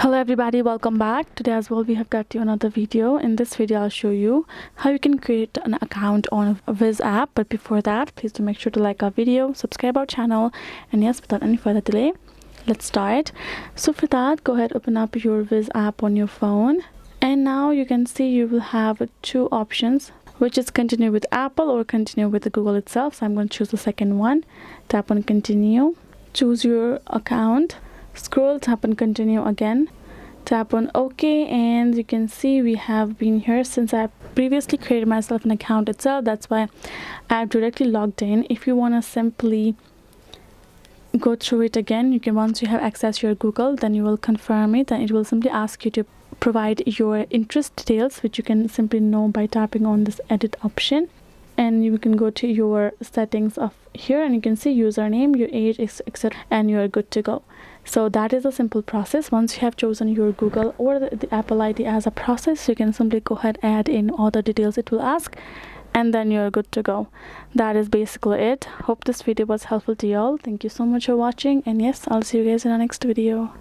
Hello everybody, welcome back. Today as well we have got you another video. In this video I'll show you how you can create an account on a Wizz app. But before that, please do make sure to like our video, subscribe our channel, and yes, without any further delay, let's start. So for that, go ahead, open up your Wizz app on your phone, and now you can see you will have two options, which is continue with Apple or continue with Google itself. So I'm going to choose the second one. Tap on continue, choose your account, scroll, tap on continue again, tap on OK, and you can see we have been here since I previously created myself an account itself. That's why I've directly logged in. If you want to simply go through it again, you can, once you have access your Google, then you will confirm it, and it will simply ask you to provide your interest details, which you can simply know by tapping on this edit option. And you can go to your settings of here, and you can see username, your age, etc., and you are good to go. So that is a simple process. Once you have chosen your Google or the Apple ID as a process, you can simply go ahead, add in all the details it will ask, and then you're good to go. That is basically it. Hope this video was helpful to y'all. Thank you so much for watching, and yes, I'll see you guys in our next video.